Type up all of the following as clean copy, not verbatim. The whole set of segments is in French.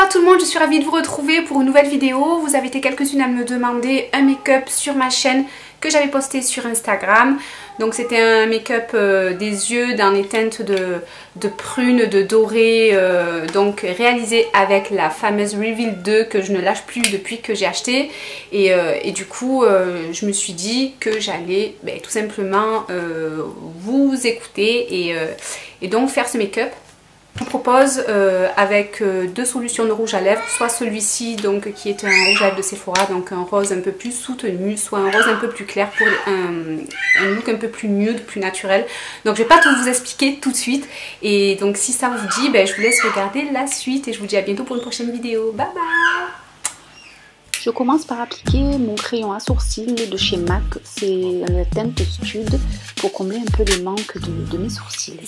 Hello à tout le monde, je suis ravie de vous retrouver pour une nouvelle vidéo. Vous avez été quelques-unes à me demander un make-up sur ma chaîne que j'avais posté sur Instagram. Donc c'était un make-up des yeux dans les teintes de prune, de doré, donc réalisé avec la fameuse Reveal 2 que je ne lâche plus depuis que j'ai acheté. Et du coup je me suis dit que j'allais tout simplement vous écouter et donc faire ce make-up. Je vous propose avec deux solutions de rouge à lèvres, soit celui-ci donc qui est un rouge à lèvres de Sephora, donc un rose un peu plus soutenu, soit un rose un peu plus clair pour un look un peu plus nude, plus naturel. Donc je vais pas tout vous expliquer tout de suite, et donc si ça vous dit, je vous laisse regarder la suite et je vous dis à bientôt pour une prochaine vidéo. Bye bye. Je commence par appliquer mon crayon à sourcils de chez MAC, c'est la teinte Stud pour combler un peu les manques de mes sourcils.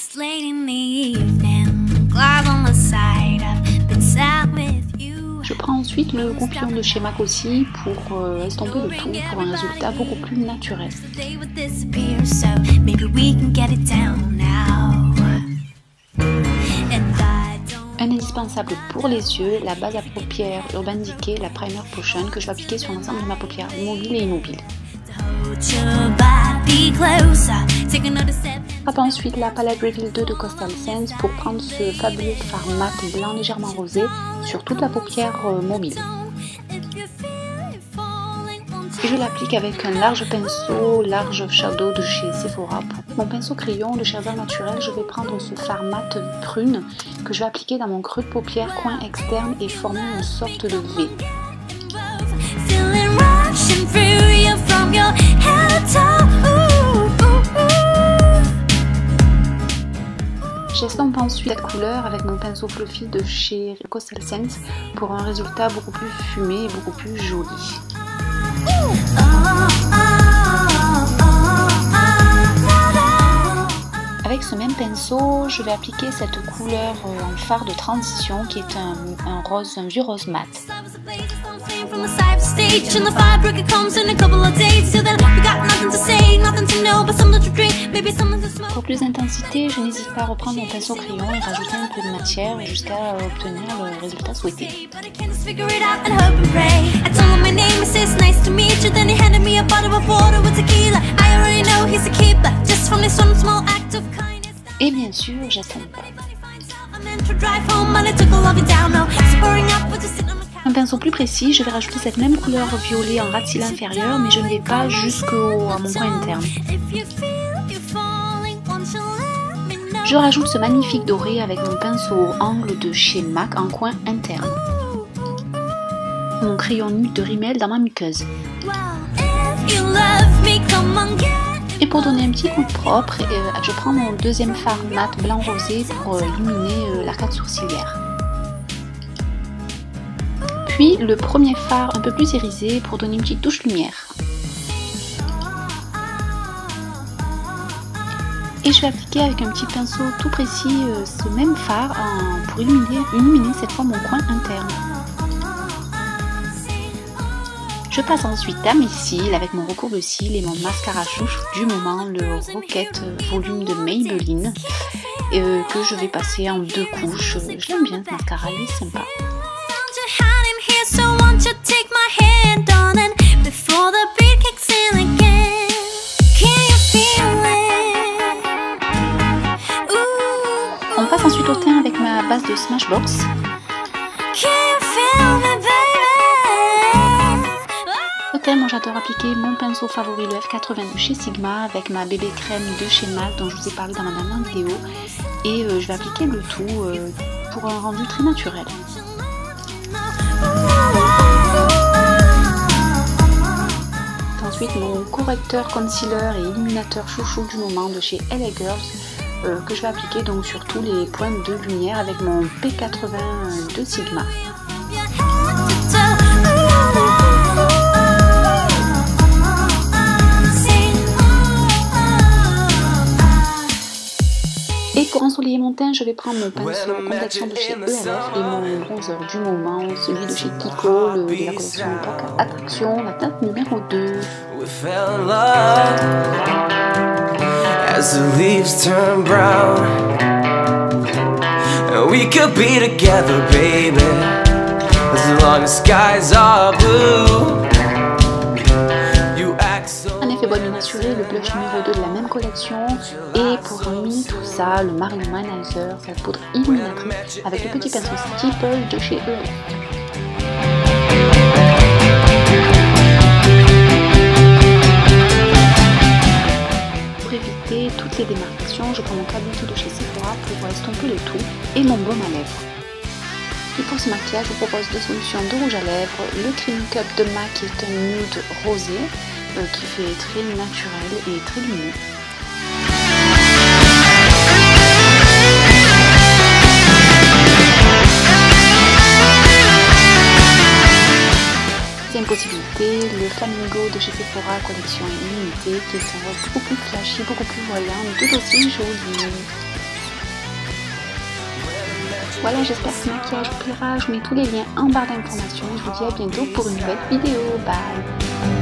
Je prends ensuite le goupillon de chez MAC aussi pour estomper le tout pour un résultat beaucoup plus naturel. Un indispensable pour les yeux, la base à paupières Urban Decay, la Primer Potion que je vais appliquer sur l'ensemble de ma paupière mobile et immobile. Je frappe ensuite la palette Reveal 2 de Coastal Scents pour prendre ce fabuleux fard mat blanc légèrement rosé sur toute la paupière mobile. Et je l'applique avec un large pinceau, large shadow de chez Sephora. Pour mon pinceau crayon de chez Herbal Naturel, je vais prendre ce fard mat prune que je vais appliquer dans mon creux de paupière, coin externe et former une sorte de V. J'estompe ensuite cette couleur avec mon pinceau fluffy de chez Coastal Scents pour un résultat beaucoup plus fumé et beaucoup plus joli. Avec ce même pinceau, je vais appliquer cette couleur en fard de transition qui est un vieux rose mat. Pour plus d'intensité, je n'hésite pas à reprendre mon pinceau crayon et rajouter un peu de matière jusqu'à obtenir le résultat souhaité. Et bien sûr, j'estompe. Un pinceau plus précis, je vais rajouter cette même couleur violet en ras de cils inférieur, mais je ne vais pas jusqu'à mon coin interne. Je rajoute ce magnifique doré avec mon pinceau angle de chez MAC en coin interne. Mon crayon nude de Rimmel dans ma muqueuse. Et pour donner un petit coup de propre, je prends mon deuxième fard mat blanc rosé pour illuminer l'arcade sourcilière. Puis le premier fard un peu plus irisé pour donner une petite touche lumière. Et je vais appliquer avec un petit pinceau tout précis ce même fard pour illuminer cette fois mon coin interne. Je passe ensuite à mes cils avec mon recours de cils et mon mascara chouchou du moment, le Rocket Volume de Maybelline, que je vais passer en deux couches. J'aime bien ce mascara, il est sympa. On passe ensuite au teint avec ma base de Smashbox. Moi j'adore appliquer mon pinceau favori, le F80 de chez Sigma, avec ma bébé crème de chez MAC dont je vous ai parlé dans ma dernière vidéo, et je vais appliquer le tout pour un rendu très naturel. Ensuite mon correcteur, concealer et illuminateur chouchou du moment de chez LA Girls que je vais appliquer donc sur tous les points de lumière avec mon P80 de Sigma. Et pour ensoleiller mon teint, je vais prendre mon pinceau complexion de chez ELF et mon bronzer du moment, celui de chez Kiko, de la collection Attraction, la teinte numéro 2. As the leaves turn brown, we could be together, baby. long as skies are blue. You act so. Un effet body naturel, le blush numéro 2 de la même collection. Et pour terminer tout ça, le Mario Manizer, cette poudre illuminatrice avec le petit pinceau Stipple de chez EF. Pour éviter toutes les démarcations, je prends mon kabuki de chez Sephora pour estomper le tout et mon baume à lèvres. Et pour ce maquillage, je vous propose deux solutions de rouge à lèvres. Le Cream Cup de MAC qui est un nude rosé qui fait très naturel et très lumineux. Deuxième possibilité, le Flamingo de chez Sephora collection limitée qui est un rose beaucoup plus flashy, beaucoup plus voyant, mais tout aussi joli. Voilà, j'espère que ce maquillage vous plaira. Je vous mets tous les liens en barre d'informations. Je vous dis à bientôt pour une nouvelle vidéo. Bye!